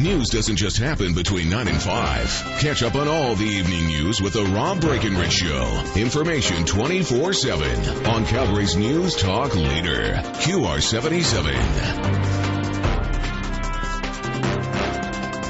News doesn't just happen between 9 and 5. Catch up on all the evening news with the Rob Breakenridge Show. Information 24/7 on Calgary's News Talk leader, QR77.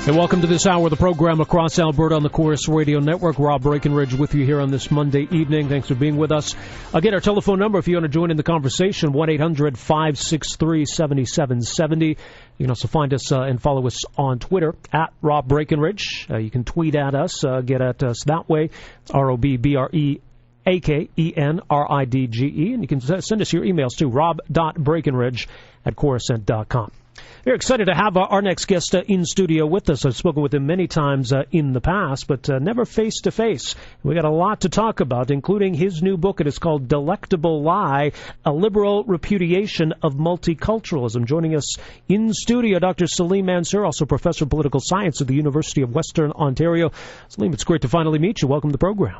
And welcome to this hour of the program across Alberta on the Chorus Radio Network. Rob Breakenridge with you here on this Monday evening. Thanks for being with us. Again, our telephone number, if you want to join in the conversation, 1-800-563-7770. You can also find us and follow us on Twitter, at Rob Breakenridge. You can tweet at us, get at us that way, ROBBREAKENRIDGE. And you can send us your emails to rob.breakenridge@coruscant.com. Very excited to have our next guest in studio with us. I've spoken with him many times in the past, but never face-to-face. We got a lot to talk about, including his new book. It is called Delectable Lie, A Liberal Repudiation of Multiculturalism. Joining us in studio, Dr. Salim Mansur, also professor of political science at the University of Western Ontario. Salim, it's great to finally meet you. Welcome to the program.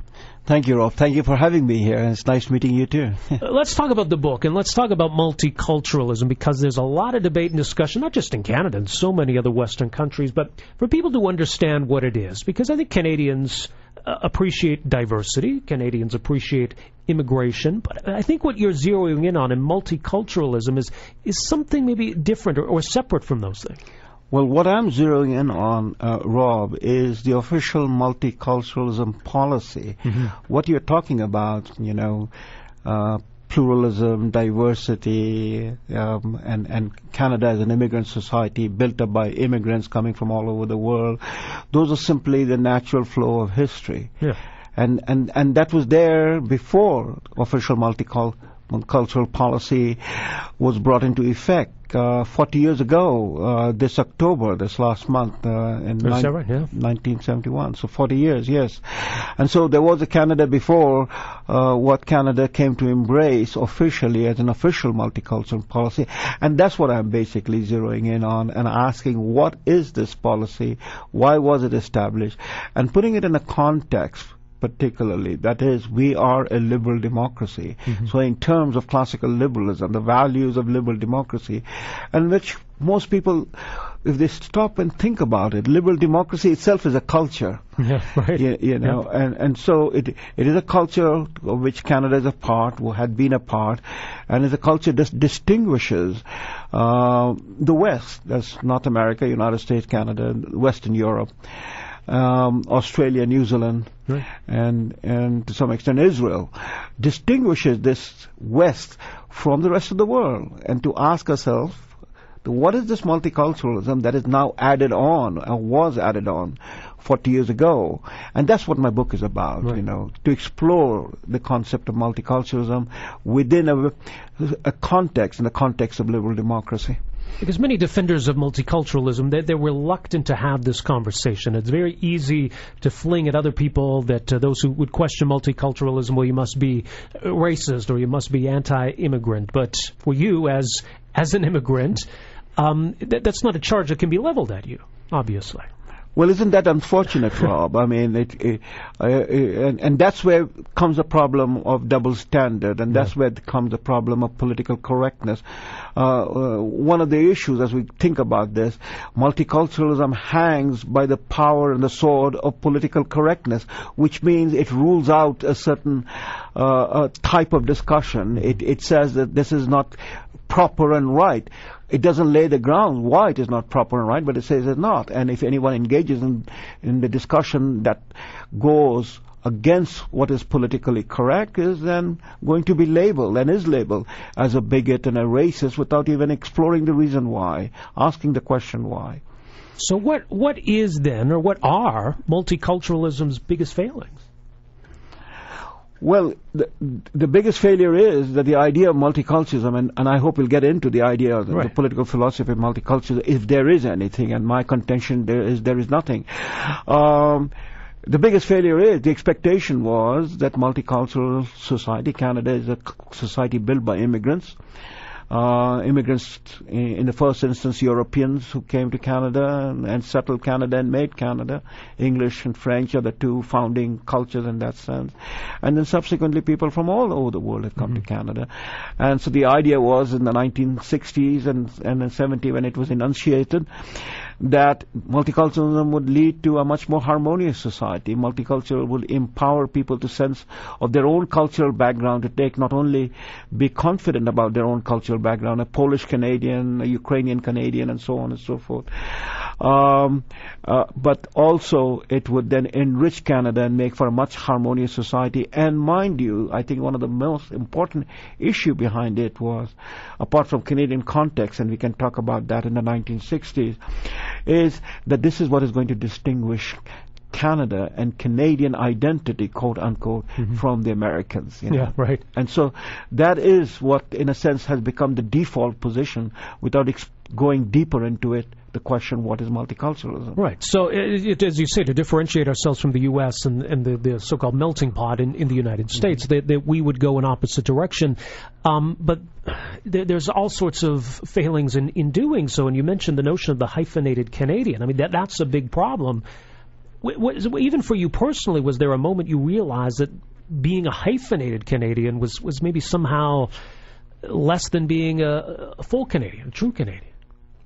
Thank you, Rob. Thank you for having me here. It's nice meeting you, too. Let's talk about the book, and let's talk about multiculturalism, because there's a lot of debate and discussion, not just in Canada and so many other Western countries, but for people to understand what it is, because I think Canadians appreciate diversity, Canadians appreciate immigration, but I think what you're zeroing in on in multiculturalism is something maybe different or separate from those things. Well, what I'm zeroing in on, Rob, is the official multiculturalism policy. Mm-hmm. What you're talking about, pluralism, diversity, and Canada as an immigrant society built up by immigrants coming from all over the world, those are simply the natural flow of history. Yeah. And that was there before official multicultural policy was brought into effect 40 years ago, this October, this last month, in 1971. So 40 years, yes. And so there was a Canada before what Canada came to embrace officially as an official multicultural policy. And that's what I'm basically zeroing in on and asking, what is this policy? Why was it established? And putting it in a context, particularly, that is, we are a liberal democracy. Mm-hmm. So in terms of classical liberalism, the values of liberal democracy, and which most people, if they stop and think about it, liberal democracy itself is a culture. Yeah, right. And so it is a culture of which Canada is a part, or had been a part, and is a culture that distinguishes the West, that's North America, United States, Canada, Western Europe, Australia, New Zealand, right, and to some extent Israel, distinguishes this West from the rest of the world. And to ask ourselves, what is this multiculturalism that is now added on, or was added on 40 years ago? And that's what my book is about, right, to explore the concept of multiculturalism within a context, in the context of liberal democracy. Because many defenders of multiculturalism, they're reluctant to have this conversation. It's very easy to fling at other people that those who would question multiculturalism, well, you must be racist or you must be anti-immigrant. But for you, as an immigrant, that's not a charge that can be leveled at you, obviously. Well, isn't that unfortunate, Rob? I mean, and that's where comes the problem of double standard, and that's where comes the problem of political correctness. One of the issues, as we think about this, multiculturalism hangs by the power and the sword of political correctness, which means it rules out a certain type of discussion. It says that this is not proper and right. It doesn't lay the ground why it is not proper and right, but it says it's not. And if anyone engages in the discussion that goes against what is politically correct, is then going to be labeled, and is labeled, as a bigot and a racist without even exploring the reason why, asking the question why. So what is then, or what are multiculturalism's biggest failings? Well, the biggest failure is that the idea of multiculturalism, and I hope we'll get into the idea of the political philosophy of multiculturalism, if there is anything, and my contention there is nothing. The biggest failure is the expectation was that multicultural society, Canada is a society built by immigrants. Immigrants, in the first instance, Europeans who came to Canada and settled Canada and made Canada. English and French are the two founding cultures in that sense. And then subsequently people from all over the world have come to Canada. And so the idea was in the 1960s and in 70s when it was enunciated that multiculturalism would lead to a much more harmonious society. Multicultural would empower people to sense of their own cultural background, to take not only be confident about their own cultural background, a Polish Canadian, a Ukrainian Canadian, and so on and so forth. But also it would then enrich Canada and make for a much harmonious society. And mind you, I think one of the most important issue behind it was, apart from Canadian context, and we can talk about that in the 1960s, is that this is what is going to distinguish Canada and Canadian identity, quote unquote, from the Americans. You know? Yeah, right. And so that is what, in a sense, has become the default position without going deeper into it. The question, what is multiculturalism? Right. So, as you say, to differentiate ourselves from the U.S. and the so-called melting pot in the United States, that we would go in opposite direction. But there's all sorts of failings in doing so. And you mentioned the notion of the hyphenated Canadian. I mean, that's a big problem. Even for you personally, was there a moment you realized that being a hyphenated Canadian was maybe somehow less than being a full Canadian, a true Canadian?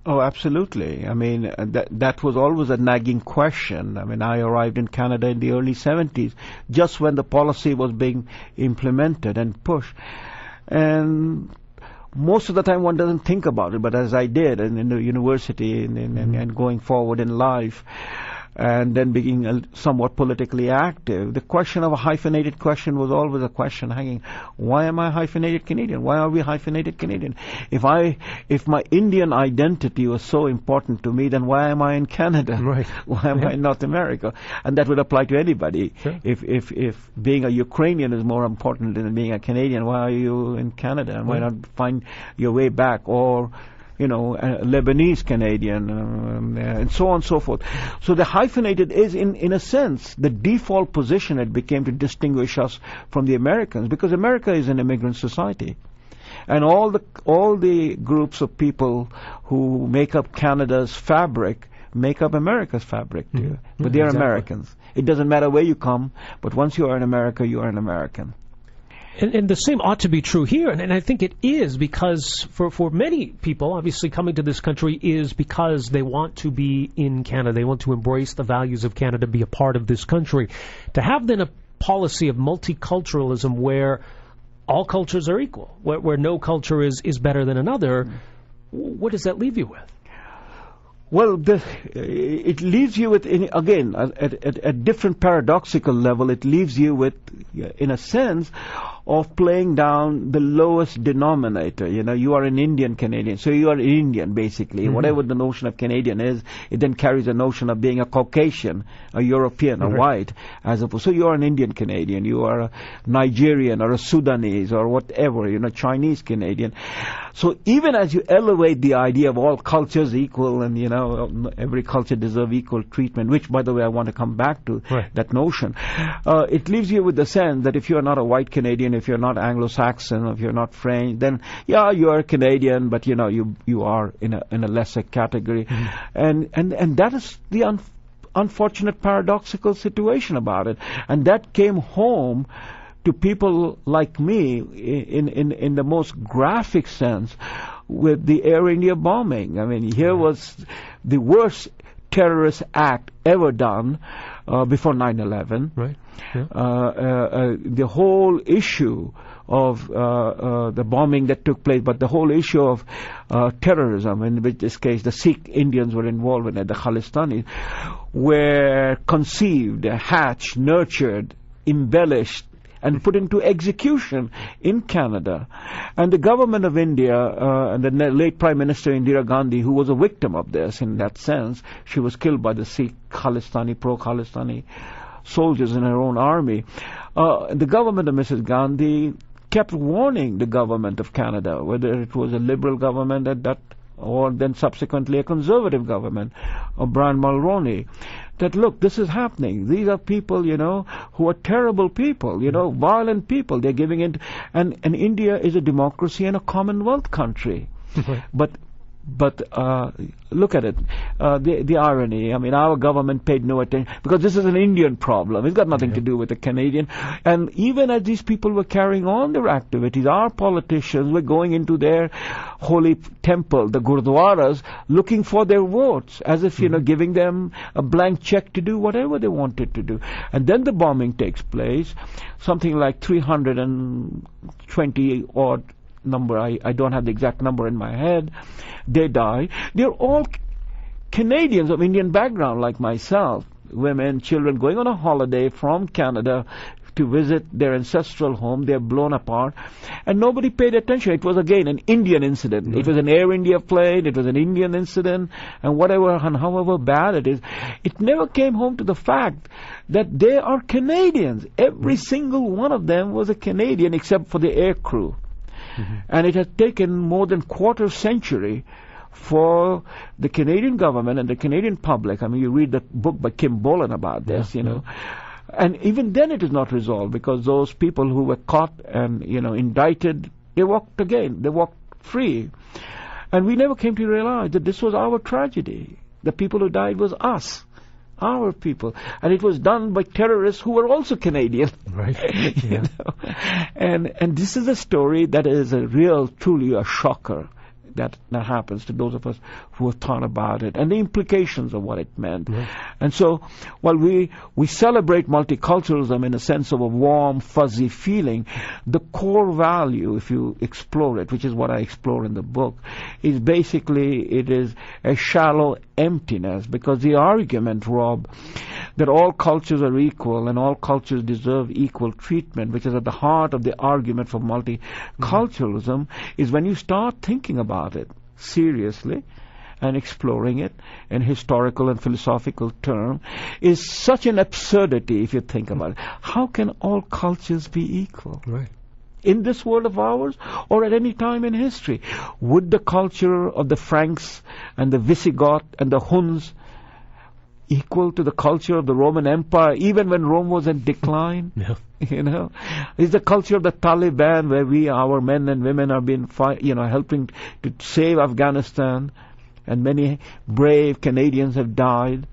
Oh, absolutely. I mean, that was always a nagging question. I mean, I arrived in Canada in the early 70s, just when the policy was being implemented and pushed. And most of the time one doesn't think about it, but as I did in the university and going forward in life, and then being somewhat politically active, the question of a hyphenated question was always a question hanging. Why am I hyphenated Canadian? Why are we hyphenated Canadian? If my Indian identity was so important to me, then why am I in Canada? Right. Why am I in North America? And that would apply to anybody. Sure. If being a Ukrainian is more important than being a Canadian, why are you in Canada? And why not find your way back? Or a Lebanese Canadian, and so on and so forth. So the hyphenated is, in a sense, the default position it became to distinguish us from the Americans, because America is an immigrant society. And all the groups of people who make up Canada's fabric make up America's fabric too. But they're exactly. Americans. It doesn't matter where you come, but once you are in America, you are an American. And the same ought to be true here, and I think it is, because for many people, obviously coming to this country is because they want to be in Canada. They want to embrace the values of Canada, be a part of this country. To have then a policy of multiculturalism where all cultures are equal, where no culture is better than another, what does that leave you with? Well, it leaves you with, again, at a different paradoxical level, it leaves you with, in a sense, of playing down the lowest denominator. You are an Indian Canadian, so you are Indian, basically. Whatever the notion of Canadian is, it then carries a notion of being a Caucasian, a European, a white, as opposed. So you are an Indian Canadian, you are a Nigerian, or a Sudanese, or whatever, Chinese Canadian. So even as you elevate the idea of all cultures equal, and every culture deserves equal treatment, which, by the way, I want to come back to, that notion, it leaves you with the sense that if you are not a white Canadian, if you're not Anglo-Saxon, if you're not French, then you are Canadian, but you are in a lesser category, and that is the unfortunate paradoxical situation about it, and that came home to people like me in the most graphic sense with the Air India bombing. I mean, here was the worst terrorist act ever done before 9/11. Right. Yeah. The whole issue of the bombing that took place, but the whole issue of terrorism, in this case the Sikh Indians were involved in it, the Khalistanis, were conceived, hatched, nurtured, embellished, and put into execution in Canada. And the government of India, and the late Prime Minister Indira Gandhi, who was a victim of this in that sense, she was killed by the Sikh Khalistani, pro-Khalistani soldiers in her own army. The government of Mrs. Gandhi kept warning the government of Canada, whether it was a liberal government at that, or then subsequently a conservative government of Brian Mulroney, that look, this is happening. These are people, who are terrible people, violent people. They're giving in, and India is a democracy and a Commonwealth country. But But look at it, the irony. I mean, our government paid no attention because this is an Indian problem. It's got nothing to do with the Canadian. And even as these people were carrying on their activities, our politicians were going into their holy temple, the gurdwaras, looking for their votes, as if, giving them a blank check to do whatever they wanted to do. And then the bombing takes place, something like 320 odd number, I don't have the exact number in my head. They die. They're all Canadians of Indian background like myself, women, children going on a holiday from Canada to visit their ancestral home. They're blown apart and nobody paid attention. It was again an Indian incident. It was an Air India plane, it was an Indian incident, and whatever and however bad it is, it never came home to the fact that they are Canadians. Every single one of them was a Canadian except for the air crew. And it has taken more than quarter century for the Canadian government and the Canadian public. I mean, you read the book by Kim Bolan about this, and even then it is not resolved because those people who were caught and, indicted, they walked again. They walked free. And we never came to realize that this was our tragedy. The people who died was us. Our people, and it was done by terrorists who were also Canadian. Right. You know? And this is a story that is truly a shocker that happens to those of us who have thought about it and the implications of what it meant. Right. And so, while we celebrate multiculturalism in a sense of a warm, fuzzy feeling, the core value, if you explore it, which is what I explore in the book, is basically it is a shallow emptiness, because the argument, Rob, that all cultures are equal and all cultures deserve equal treatment, which is at the heart of the argument for multiculturalism, is when you start thinking about it seriously and exploring it in historical and philosophical terms, is such an absurdity if you think about it. How can all cultures be equal? Right. In this world of ours, or at any time in history? Would the culture of the Franks and the Visigoth and the Huns equal to the culture of the Roman Empire, even when Rome was in decline? No. Is the culture of the Taliban, where our men and women have been helping to save Afghanistan, and many brave Canadians have died.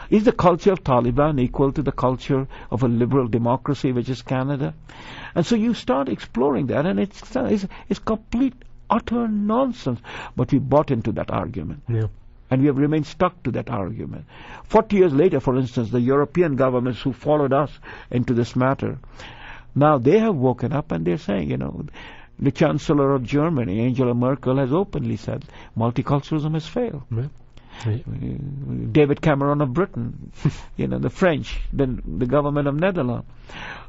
Is the culture of Taliban equal to the culture of a liberal democracy, which is Canada? And so you start exploring that, and it's complete, utter nonsense. But we bought into that argument. Yeah. And we have remained stuck to that argument. 40 years later, for instance, the European governments who followed us into this matter, now they have woken up and they're saying, the Chancellor of Germany, Angela Merkel, has openly said multiculturalism has failed. Right. David Cameron of Britain, the French, then the government of Netherlands.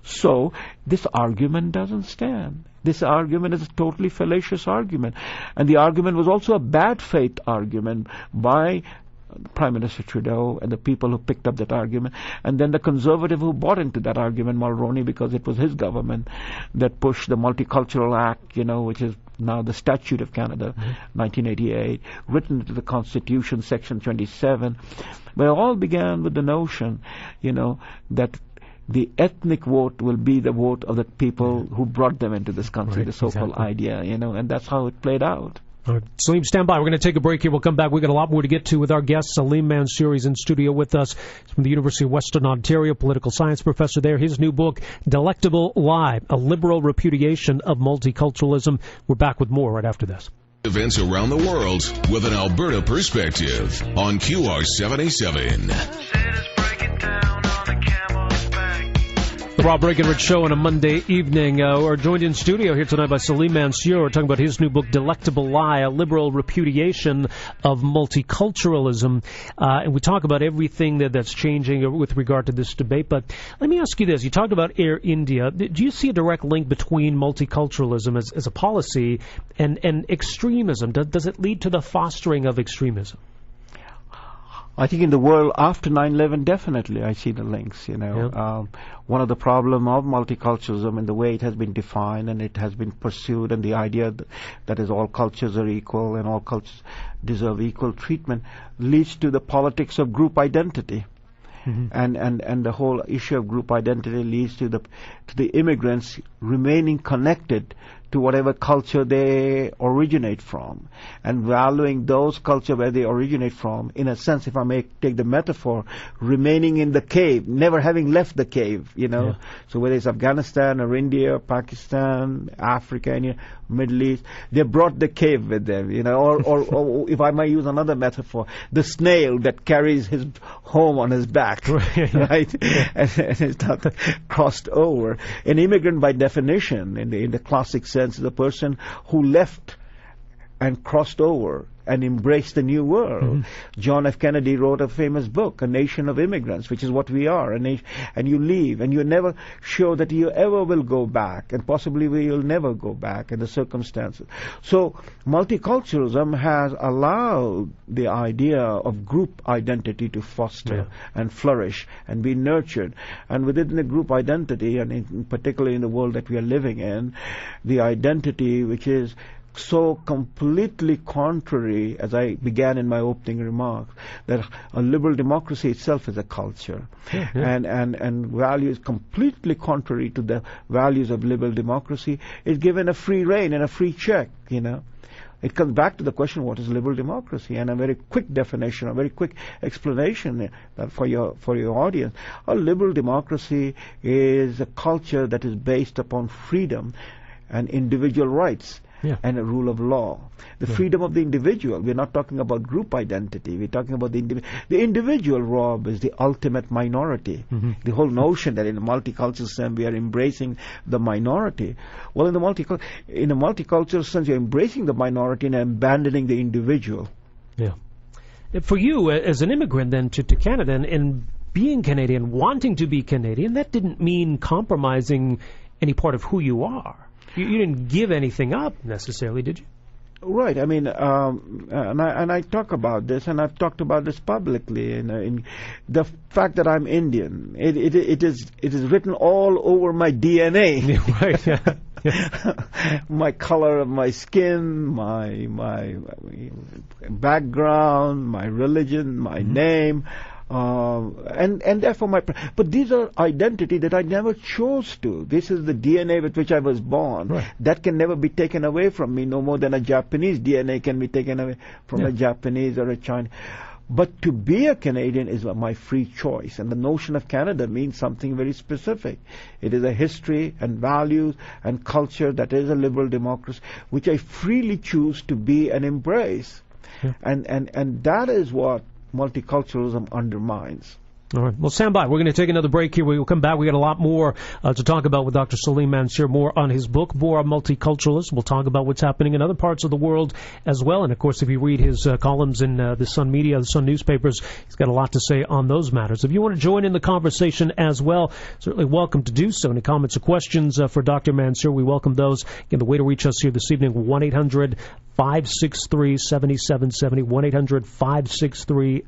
So this argument doesn't stand. This argument is a totally fallacious argument. And the argument was also a bad faith argument by Prime Minister Trudeau and the people who picked up that argument, and then the conservative who bought into that argument, Mulroney, because it was his government that pushed the Multicultural Act, which is now the Statute of Canada, 1988, written into the Constitution, Section 27. But it all began with the notion, that the ethnic vote will be the vote of the people who brought them into this country, the so-called idea, and that's how it played out. All right. Salim, stand by. We're going to take a break here. We'll come back. We've got a lot more to get to with our guest, Salim Mansur. He's in studio with us. He's from the University of Western Ontario, political science professor there. His new book, Delectable Lie, A Liberal Repudiation of Multiculturalism. We're back with more right after this. Events around the world with an Alberta perspective on QR77. The Rob Breakenridge Show on a Monday evening. We're joined in studio here tonight by Salim Mansur. We're talking about his new book, Delectable Lie, A Liberal Repudiation of Multiculturalism. And we talk about everything that's changing with regard to this debate. But let me ask you this. You talked about Air India. Do you see a direct link between multiculturalism as a policy and extremism? Does it lead to the fostering of extremism? I think in the world after 9/11, definitely I see the links, Yeah. One of the problem of multiculturalism and the way it has been defined and it has been pursued, and the idea that is all cultures are equal and all cultures deserve equal treatment, leads to the politics of group identity. Mm-hmm. And the whole issue of group identity leads to the immigrants remaining connected to whatever culture they originate from, and valuing those culture where they originate from, in a sense, if I may take the metaphor, remaining in the cave, never having left the cave, Yeah. So whether it's Afghanistan or India, Pakistan, Africa, India, Middle East, they brought the cave with them, or if I might use another metaphor, the snail that carries his home on his back, right? And it's not crossed over. An immigrant, by definition, in the classic sense, is a person who left and crossed over and embraced the new world. Mm-hmm. John F. Kennedy wrote a famous book, A Nation of Immigrants, which is what we are. And you leave, and you're never sure that you ever will go back, and possibly you'll never go back in the circumstances. So multiculturalism has allowed the idea of group identity to foster and flourish and be nurtured. And within the group identity, and particularly in the world that we are living in, the identity which is so completely contrary, as I began in my opening remarks, that a liberal democracy itself is a culture, and values completely contrary to the values of liberal democracy is given a free rein and a free check. It comes back to the question, what is liberal democracy? And a very quick definition, a very quick explanation for your audience. A liberal democracy is a culture that is based upon freedom and individual rights. And a rule of law. The freedom of the individual. We're not talking about group identity. We're talking about the individual. The individual, Rob, is the ultimate minority. Mm-hmm. The whole notion that in a multicultural sense we are embracing the minority. Well, in a multicultural sense, you're embracing the minority and abandoning the individual. Yeah. For you, as an immigrant then to Canada, and being Canadian, wanting to be Canadian, that didn't mean compromising any part of who you are. You didn't give anything up necessarily, did you? Right. I mean, and I talk about this, and I've talked about this publicly. In the fact that I'm Indian, it is written all over my DNA. Right. My color of my skin, my background, my religion, my name. And therefore but these are identity that I never chose to. This is the DNA with which I was born. Right. That can never be taken away from me, no more than a Japanese DNA can be taken away from a Japanese or a Chinese. But to be a Canadian is my free choice, and the notion of Canada means something very specific. It is a history and values and culture that is a liberal democracy, which I freely choose to be and embrace. Yeah. And that is what multiculturalism undermines. All right. Well, stand by. We're going to take another break here. We will come back. We got a lot more to talk about with Dr. Salim Mansur, more on his book, more on multiculturalism. We'll talk about what's happening in other parts of the world as well. And, of course, if you read his columns in the Sun media, the Sun newspapers, he's got a lot to say on those matters. If you want to join in the conversation as well, certainly welcome to do so. Any comments or questions for Dr. Mansur, we welcome those. Again, the way to reach us here this evening, 1-800-563-7770,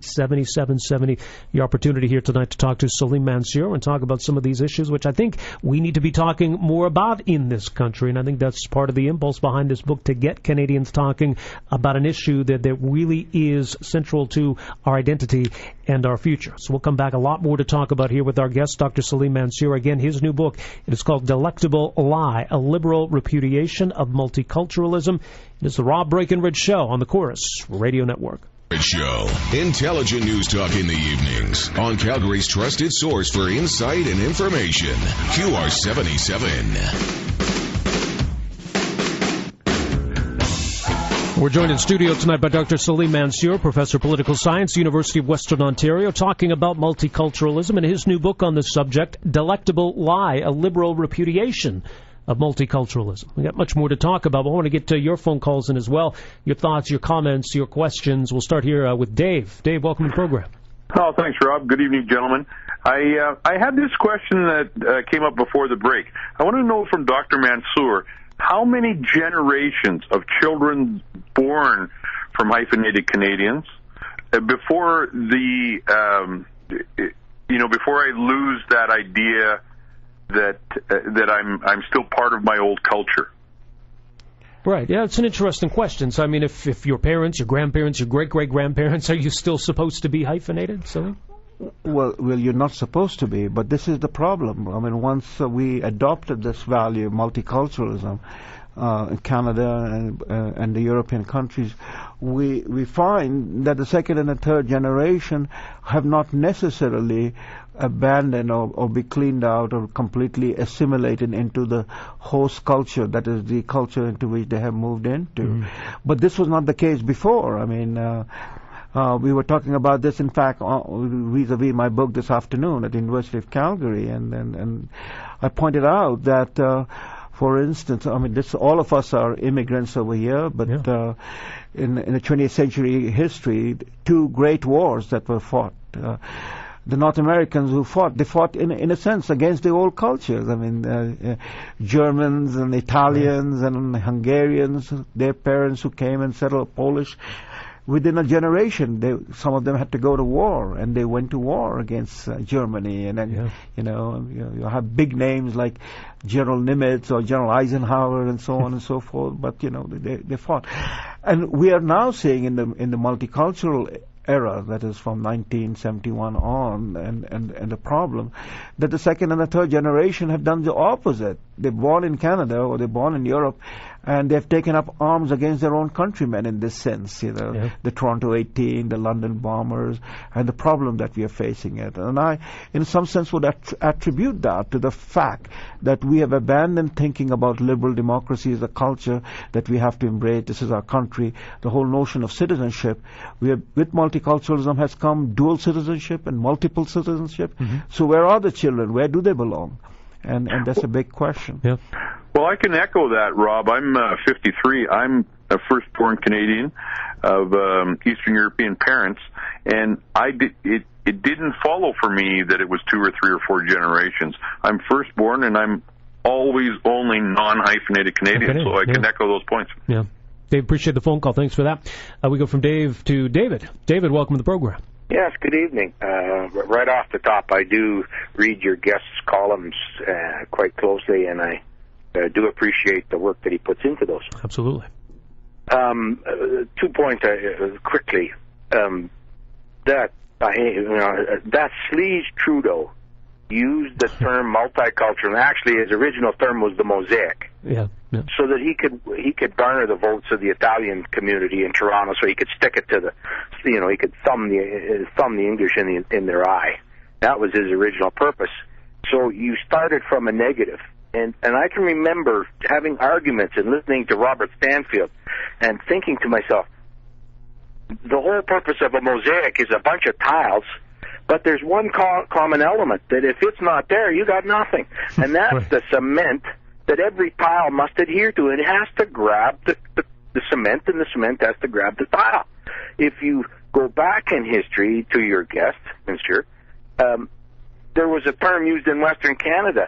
1-800-563-7770. Your opportunity here tonight to talk to Salim Mansur and talk about some of these issues, which I think we need to be talking more about in this country. And I think that's part of the impulse behind this book, to get Canadians talking about an issue that really is central to our identity and our future. So we'll come back, a lot more to talk about here with our guest, Dr. Salim Mansur. Again, his new book, it is called Delectable Lie, A Liberal Repudiation of Multiculturalism. It is the Rob Breakenridge Show on the Chorus Radio Network. Show. Intelligent news talk in the evenings on Calgary's trusted source for insight and information. QR77. We're joined in studio tonight by Dr. Salim Mansur, Professor of Political Science, University of Western Ontario, talking about multiculturalism and his new book on this subject, Delectable Lie, A Liberal Repudiation of Multiculturalism. We got much more to talk about, but I want to get to your phone calls in as well. Your thoughts, your comments, your questions. We'll start here with Dave. Dave, welcome to the program. Oh, thanks, Rob. Good evening, gentlemen. I had this question that came up before the break. I want to know from Dr. Mansur, how many generations of children born from hyphenated Canadians before before I lose that idea that I'm still part of my old culture? Right. Yeah, it's an interesting question. So, I mean, if your parents, your grandparents, your great-great-grandparents, are you still supposed to be hyphenated? So, Well, you're not supposed to be, but this is the problem. I mean, once we adopted this value, multiculturalism, Canada and the European countries, we find that the second and the third generation have not necessarily abandoned or be cleaned out or completely assimilated into the host culture, that is the culture into which they have moved into. But this was not the case before. I mean, we were talking about this, in fact, vis-a-vis my book this afternoon at the University of Calgary, and I pointed out that, for instance, I mean, all of us are immigrants over here, but in the 20th century history, two great wars that were fought. The North Americans who fought, they fought in a sense against the old cultures. I mean, Germans and Italians and Hungarians, their parents who came and settled, Polish. Within a generation, some of them had to go to war, and they went to war against Germany. And then, you have big names like General Nimitz or General Eisenhower and so on and so forth. But they fought, and we are now seeing in the multicultural era, that is from 1971 on, and the problem that the second and the third generation have done the opposite. They're born in Canada or they're born in Europe, and they've taken up arms against their own countrymen in this sense, the Toronto 18, the London bombers, and the problem that we are facing it. And I, in some sense, would attribute that to the fact that we have abandoned thinking about liberal democracy as a culture that we have to embrace. This is our country. The whole notion of citizenship, with multiculturalism has come dual citizenship and multiple citizenship. So where are the children? Where do they belong? And that's a big question. Well, I can echo that, Rob. I'm 53. I'm a firstborn Canadian of Eastern European parents, and it didn't follow for me that it was 2 or 3 or 4 generations. I'm firstborn, and I'm always only non-hyphenated Canadian, so I can echo those points. Yeah. Dave, appreciate the phone call. Thanks for that. We go from Dave to David. David, welcome to the program. Yes, good evening. Right off the top, I do read your guest's columns quite closely, and I do appreciate the work that he puts into those. Absolutely. 2 points quickly. That sleaze Trudeau used the term multicultural, and actually his original term was the mosaic. So that he could garner the votes of the Italian community in Toronto, so he could stick it to he could thumb the English in their eye. That was his original purpose. So you started from a negative, and I can remember having arguments and listening to Robert Stanfield, and thinking to myself, the whole purpose of a mosaic is a bunch of tiles. But there's one common element, that if it's not there, you got nothing. And that's the cement that every tile must adhere to. It has to grab the cement, and the cement has to grab the tile. If you go back in history to your guest, Mr., there was a term used in Western Canada,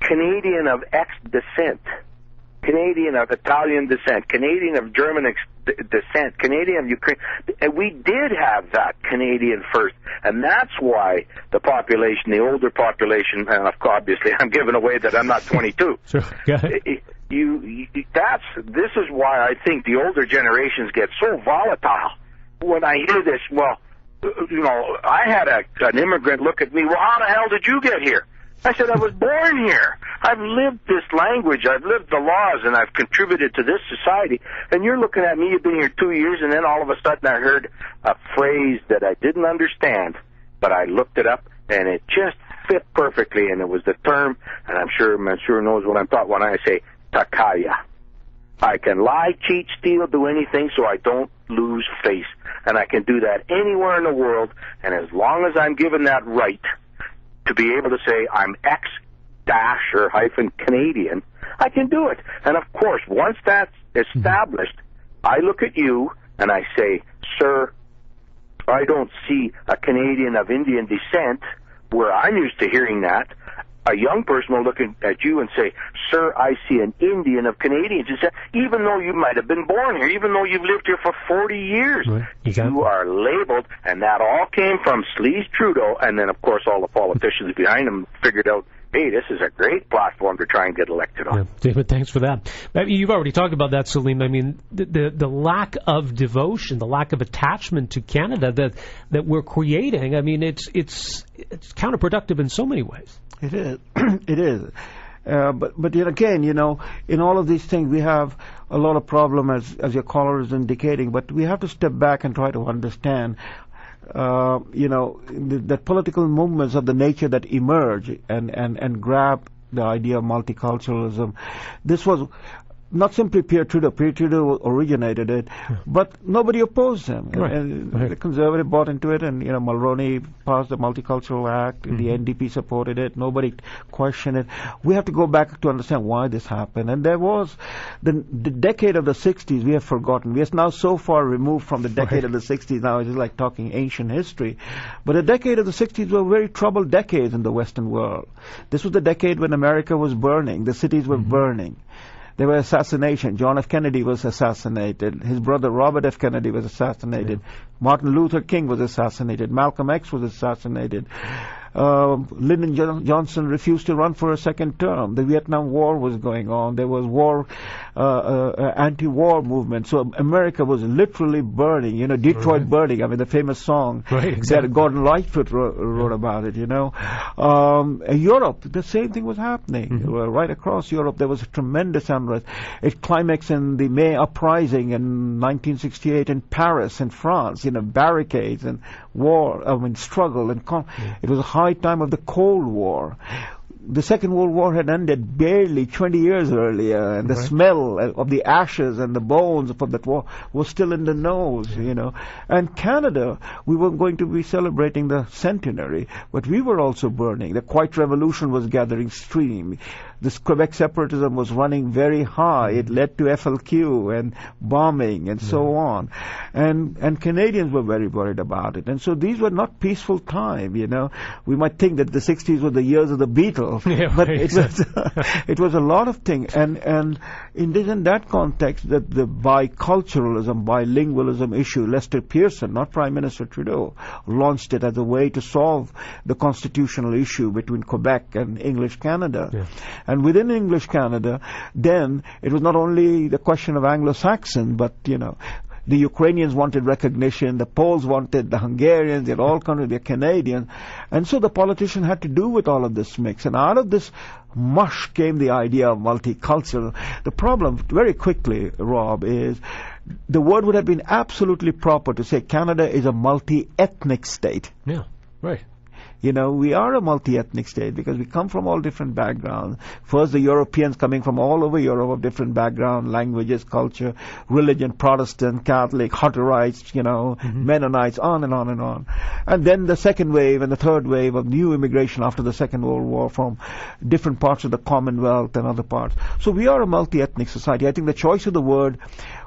Canadian of X descent, Canadian of Italian descent, Canadian of German descent, Canadian of Ukraine. And we did have that Canadian first, and that's why the population, the older population, and obviously I'm giving away that I'm not 22. Sure. This is why I think the older generations get so volatile. When I hear this, I had an immigrant look at me, well, how the hell did you get here? I said, I was born here. I've lived this language. I've lived the laws, and I've contributed to this society. And you're looking at me, you've been here 2 years, and then all of a sudden I heard a phrase that I didn't understand, but I looked it up, and it just fit perfectly, and it was the term, and I'm sure Mansur knows what I'm talking when I say takaya. I can lie, cheat, steal, do anything so I don't lose face. And I can do that anywhere in the world, and as long as I'm given that right to be able to say I'm X-Canadian, I can do it. And of course, once that's established, I look at you and I say, sir, I don't see a Canadian of Indian descent where I'm used to hearing that. A young person will look at you and say, sir, I see an Indian of Canadian descent, even though you might have been born here, even though you've lived here for 40 years. Right. Exactly. You are labeled, and that all came from sleaze Trudeau, and then, of course, all the politicians behind him figured out, hey, this is a great platform to try and get elected on. Yeah. David, thanks for that. You've already talked about that, Salim. I mean, the lack of devotion, the lack of attachment to Canada that we're creating, I mean, it's counterproductive in so many ways. It is. It is. But yet again, in all of these things, we have a lot of problem, as your caller is indicating. But we have to step back and try to understand, the political movements of the nature that emerge and grab the idea of multiculturalism. This was not simply Pierre Trudeau. Pierre Trudeau originated it, but nobody opposed him. Right. And the Conservative bought into it, and Mulroney passed the Multicultural Act. The NDP supported it. Nobody questioned it. We have to go back to understand why this happened. And there was the decade of the 60s. We have forgotten. We are now so far removed from the decade of the 60s. Now it's like talking ancient history. But the decade of the 60s were very troubled decades in the Western world. This was the decade when America was burning. The cities were burning. There were assassinations. John F. Kennedy was assassinated. His brother Robert F. Kennedy was assassinated. Martin Luther King was assassinated. Malcolm X was assassinated. Lyndon Johnson refused to run for a second term. The Vietnam War was going on. There was anti-war movement. So America was literally burning. Detroit burning. I mean, the famous song that Gordon Lightfoot wrote about it. Europe, the same thing was happening. Right across Europe, there was a tremendous unrest. It climaxed in the May uprising in 1968 in Paris, in France. Barricades and war. Struggle and it was a high time of the Cold War. The Second World War had ended barely 20 years earlier, and the smell of the ashes and the bones from that war was still in the nose, And Canada, we were going to be celebrating the centenary, but we were also burning. The Quiet Revolution was gathering steam. This Quebec separatism was running very high. It led to FLQ and bombing and so on. And Canadians were very worried about it. And so these were not peaceful times, We might think that the 60s were the years of the Beatles, but it was a lot of things. And in that context, that the biculturalism, bilingualism issue, Lester Pearson, not Prime Minister Trudeau, launched it as a way to solve the constitutional issue between Quebec and English Canada. And within English Canada, then, it was not only the question of Anglo-Saxon, but, the Ukrainians wanted recognition, the Poles wanted, the Hungarians, they all come to the Canadians. And so the politician had to do with all of this mix. And out of this mush came the idea of multicultural. The problem, very quickly, Rob, is the word would have been absolutely proper to say Canada is a multi-ethnic state. Yeah, right. We are a multi-ethnic state because we come from all different backgrounds. First, the Europeans coming from all over Europe of different backgrounds, languages, culture, religion, Protestant, Catholic, Hutterites, Mennonites, on and on and on. And then the second wave and the third wave of new immigration after the Second World War from different parts of the Commonwealth and other parts. So we are a multi-ethnic society. I think the choice of the word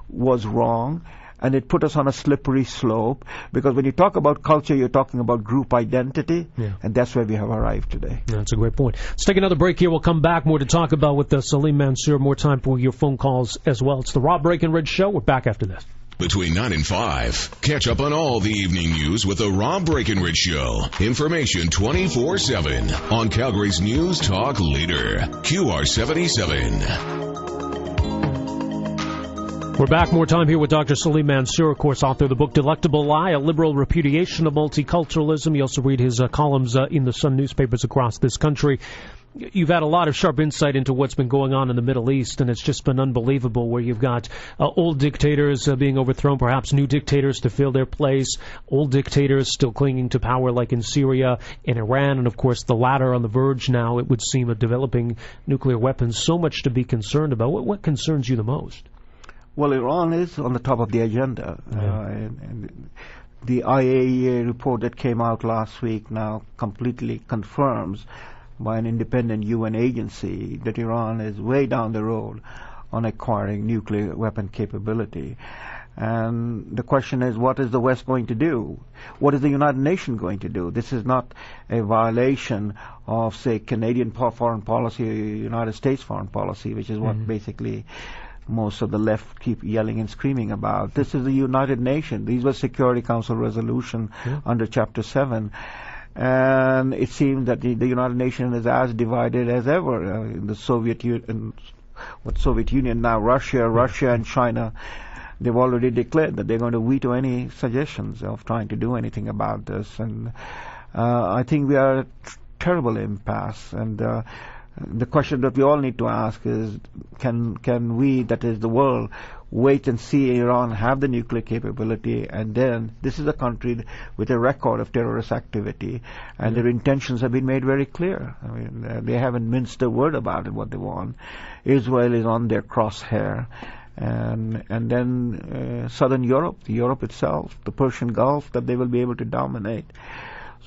was wrong. And it put us on a slippery slope, because when you talk about culture, you're talking about group identity, and that's where we have arrived today. Yeah, that's a great point. Let's take another break here. We'll come back, more to talk about with Salim Mansur, more time for your phone calls as well. It's the Rob Breakenridge Show. We're back after this. Between 9 and 5, catch up on all the evening news with the Rob Breakenridge Show. Information 24/7 on Calgary's News Talk leader, QR77. We're back, more time here with Dr. Salim Mansur, of course, author of the book Delectable Lie, A Liberal Repudiation of Multiculturalism. You also read his columns in the Sun newspapers across this country. You've had a lot of sharp insight into what's been going on in the Middle East, and it's just been unbelievable, where you've got old dictators being overthrown, perhaps new dictators to fill their place, old dictators still clinging to power like in Syria and Iran, and of course the latter on the verge now, it would seem, of developing nuclear weapons. So much to be concerned about. What concerns you the most? Well, Iran is on the top of the agenda. And the IAEA report that came out last week now completely confirms by an independent UN agency that Iran is way down the road on acquiring nuclear weapon capability. And the question is, what is the West going to do? What is the United Nations going to do? This is not a violation of, say, Canadian foreign policy or United States foreign policy, which is what basically most of the left keep yelling and screaming about. This is the United Nations. These were Security Council resolution under Chapter 7. And it seems that the United Nations is as divided as ever. In the Soviet Union, now Russia and China, they've already declared that they're going to veto any suggestions of trying to do anything about this. And I think we are at a terrible impasse. And The question that we all need to ask is, can we, that is the world, wait and see Iran have the nuclear capability, and then this is a country with a record of terrorist activity, and their intentions have been made very clear. I mean, they haven't minced a word about it, what they want. Israel is on their crosshair. And then southern Europe itself, the Persian Gulf, that they will be able to dominate.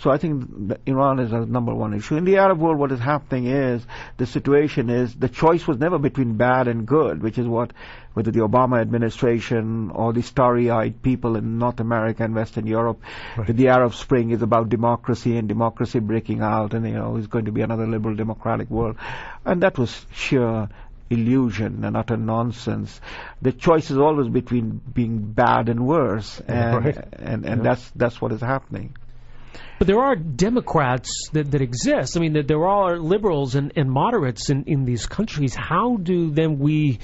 So I think that Iran is a number one issue. In the Arab world, what is happening is, the situation is, the choice was never between bad and good, which is what, whether the Obama administration or the starry-eyed people in North America and Western Europe, right, the Arab Spring is about democracy and democracy breaking out, and it's going to be another liberal democratic world. And that was sheer illusion and utter nonsense. The choice is always between being bad and worse, and that's what is happening. But there are Democrats that exist. I mean, that there are liberals and moderates in these countries. How do then we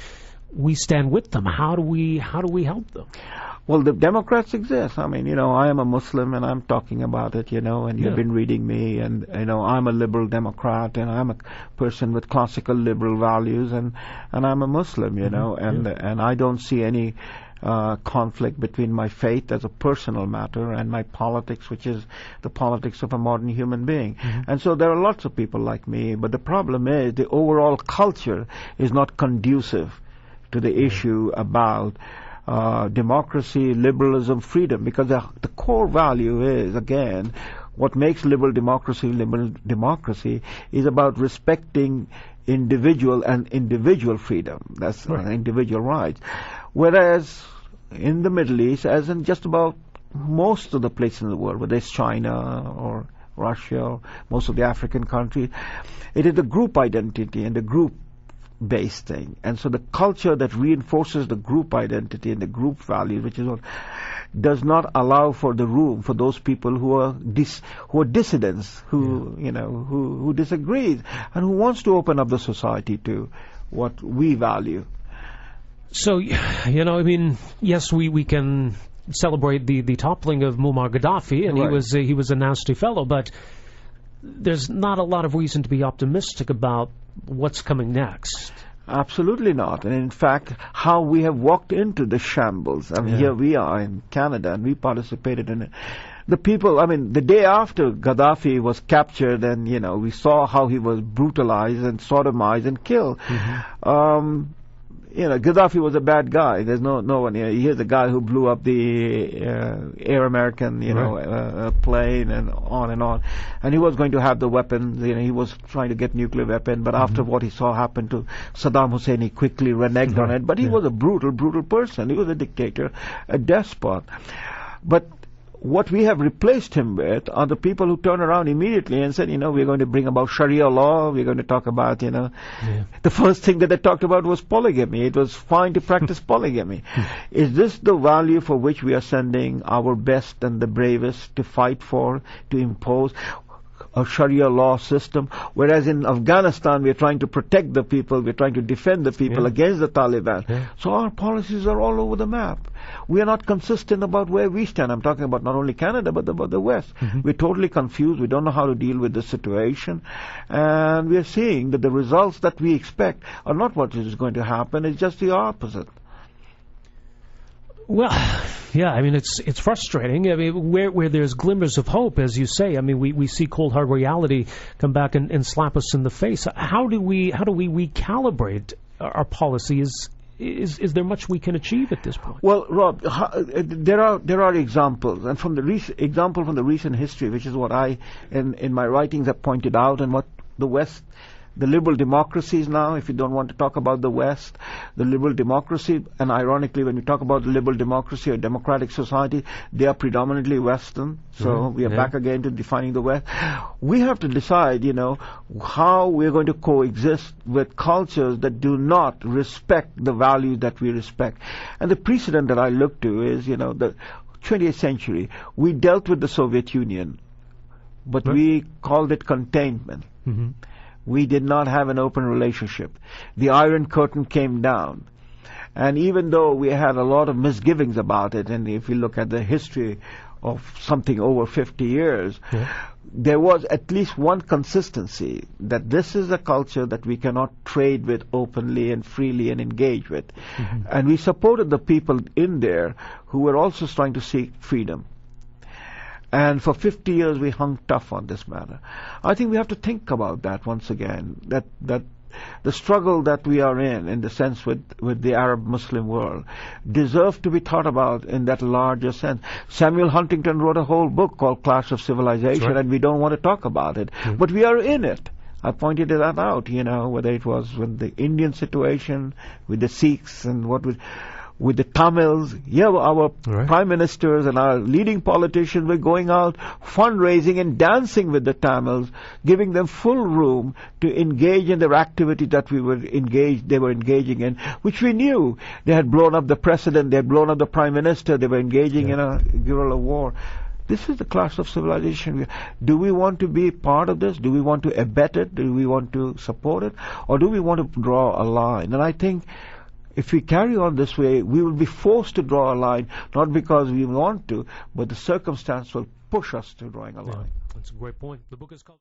stand with them? How do we help them? Well, the Democrats exist. I mean, I am a Muslim and I'm talking about it, and you've been reading me, and, I'm a liberal Democrat, and I'm a person with classical liberal values, and I'm a Muslim, and I don't see any conflict between my faith as a personal matter and my politics, which is the politics of a modern human being. And so there are lots of people like me, but the problem is the overall culture is not conducive to the issue about democracy, liberalism, freedom, because the core value is, again, what makes liberal democracy is about respecting individual freedom. That's individual rights. Whereas in the Middle East, as in just about most of the places in the world, whether it's China or Russia or most of the African countries, it is the group identity and the group-based thing. And so the culture that reinforces the group identity and the group values, which is what does not allow for the room for those people who are dissidents, who disagree, and who wants to open up the society to what we value. So, yes, we can celebrate the toppling of Muammar Gaddafi, and he was a nasty fellow, but there's not a lot of reason to be optimistic about what's coming next. Absolutely not. And in fact, how we have walked into the shambles. I mean, here we are in Canada, and we participated in it. The people, the day after Gaddafi was captured, and, we saw how he was brutalized and sodomized and killed. Gaddafi was a bad guy. There's no one here. Here's a guy who blew up the Air American, plane, and on. And he was going to have the weapons. He was trying to get nuclear weapon. But after what he saw happen to Saddam Hussein, he quickly reneged on it. But he was a brutal person. He was a dictator, a despot. But what we have replaced him with are the people who turn around immediately and said, we're going to bring about Sharia law, we're going to talk about, the first thing that they talked about was polygamy. It was fine to practice polygamy. Is this the value for which we are sending our best and the bravest to fight for, to impose a Sharia law system? Whereas in Afghanistan, we're trying to protect the people, we're trying to defend the people against the Taliban. So our policies are all over the map. We are not consistent about where we stand. I'm talking about not only Canada, but about the West. We're totally confused. We don't know how to deal with the situation. And we are seeing that the results that we expect are not what is going to happen. It's just the opposite. Well, it's frustrating. Where there's glimmers of hope, as you say, we see cold hard reality come back and slap us in the face. How do we recalibrate our policy? Is there much we can achieve at this point? Well, Rob, there are examples, and from the recent history, which is what I in my writings have pointed out, and what the West. The liberal democracies now, if you don't want to talk about the West, the liberal democracy, and ironically when we talk about the liberal democracy or democratic society, they are predominantly Western, so we are back again to defining the West. We have to decide, how we're going to coexist with cultures that do not respect the values that we respect. And the precedent that I look to is, the 20th century, we dealt with the Soviet Union, but we called it containment. We did not have an open relationship. The Iron Curtain came down. And even though we had a lot of misgivings about it, and if you look at the history of something over 50 years, there was at least one consistency, that this is a culture that we cannot trade with openly and freely and engage with. And we supported the people in there who were also trying to seek freedom. And for 50 years we hung tough on this matter. I think we have to think about that once again, that the struggle that we are in the sense with the Arab Muslim world, deserves to be thought about in that larger sense. Samuel Huntington wrote a whole book called Clash of Civilization, and we don't want to talk about it, but we are in it. I pointed that out, whether it was with the Indian situation, with the Sikhs, and with the Tamils. Our prime ministers and our leading politicians were going out fundraising and dancing with the Tamils, giving them full room to engage in their activity that they were engaging in, which we knew. They had blown up the president, they had blown up the prime minister, they were engaging in a guerrilla war. This is the clash of civilization. Do we want to be part of this? Do we want to abet it? Do we want to support it? Or do we want to draw a line? And I think if we carry on this way, we will be forced to draw a line, not because we want to, but the circumstance will push us to drawing a line. That's a great point. The book is called